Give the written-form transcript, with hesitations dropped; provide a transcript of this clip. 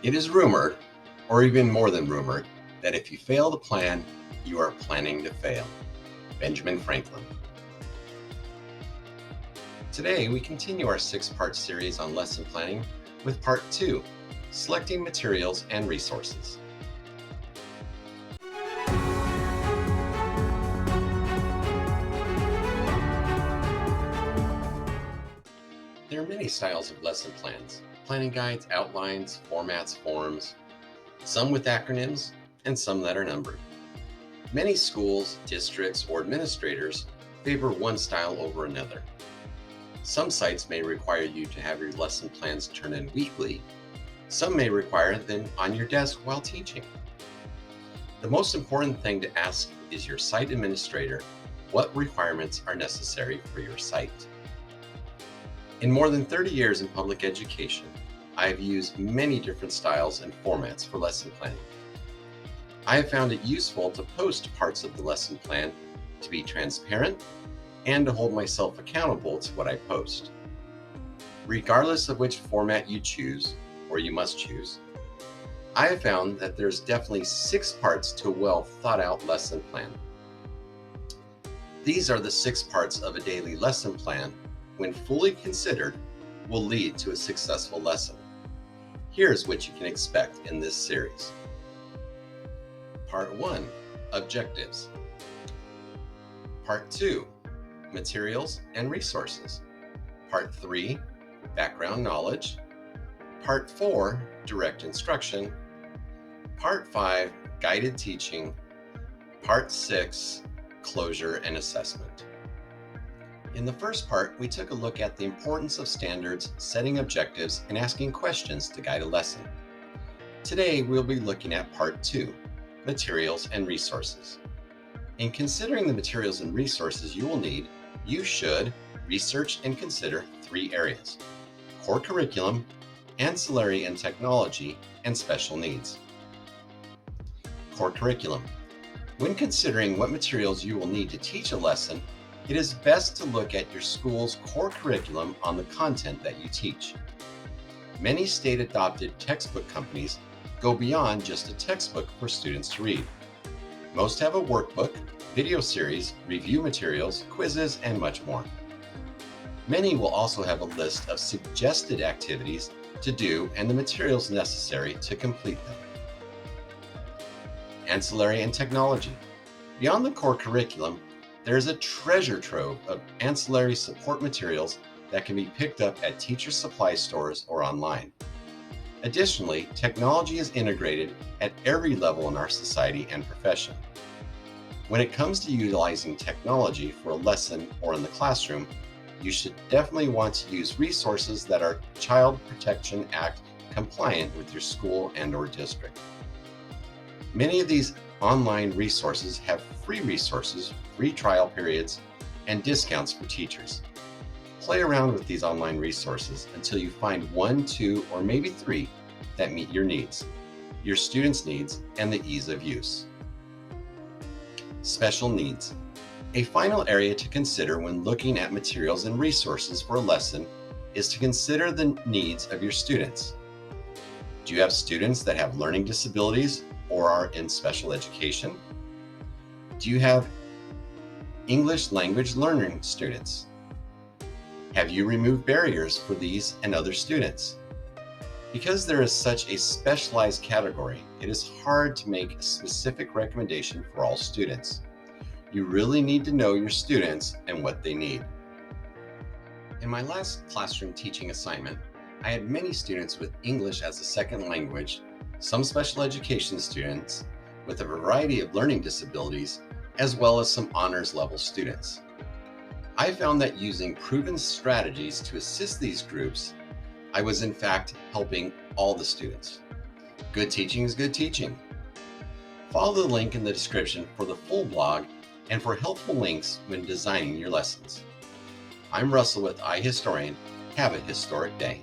It is rumored, or even more than rumored, that if you fail to plan, you are planning to fail. Benjamin Franklin. Today, we continue our 6-part series on lesson planning with part 2, selecting materials and resources. There are many styles of lesson plans: planning guides, outlines, formats, forms, some with acronyms and some that are numbered. Many schools, districts, or administrators favor one style over another. Some sites may require you to have your lesson plans turned in weekly. Some may require them on your desk while teaching. The most important thing to ask is your site administrator what requirements are necessary for your site. In more than 30 years in public education, I have used many different styles and formats for lesson planning. I have found it useful to post parts of the lesson plan to be transparent and to hold myself accountable to what I post. Regardless of which format you choose, or you must choose, I have found that there's definitely 6 parts to a well thought out lesson plan. These are the 6 parts of a daily lesson plan when fully considered, will lead to a successful lesson. Here's what you can expect in this series. Part 1, Objectives. Part 2, Materials and Resources. Part 3, Background Knowledge. Part 4, Direct Instruction. Part 5, Guided Teaching. Part 6, Closure and Assessment. In the first part, we took a look at the importance of standards, setting objectives, and asking questions to guide a lesson. Today, we'll be looking at Part 2, Materials and Resources. In considering the materials and resources you will need, you should research and consider 3 areas: core curriculum, ancillary and technology, and special needs. Core curriculum. When considering what materials you will need to teach a lesson, it is best to look at your school's core curriculum on the content that you teach. Many state-adopted textbook companies go beyond just a textbook for students to read. Most have a workbook, video series, review materials, quizzes, and much more. Many will also have a list of suggested activities to do and the materials necessary to complete them. Ancillary and technology. Beyond the core curriculum, there is a treasure trove of ancillary support materials that can be picked up at teacher supply stores or online. Additionally, technology is integrated at every level in our society and profession. When it comes to utilizing technology for a lesson or in the classroom, you should definitely want to use resources that are Child Protection Act compliant with your school and/or district. Many of these online resources have free resources, free trial periods, and discounts for teachers. Play around with these online resources until you find 1, 2, or maybe 3 that meet your needs, your students' needs, and the ease of use. Special needs. A final area to consider when looking at materials and resources for a lesson is to consider the needs of your students. Do you have students that have learning disabilities or are in special education? Do you have English language learning students? Have you removed barriers for these and other students? Because there is such a specialized category, it is hard to make a specific recommendation for all students. You really need to know your students and what they need. In my last classroom teaching assignment, I had many students with English as a second language, some special education students with a variety of learning disabilities, as well as some honors level students. I found that using proven strategies to assist these groups, I was in fact helping all the students. Good teaching is good teaching. Follow the link in the description for the full blog and for helpful links when designing your lessons. I'm Russell with iHistorian. Have a historic day.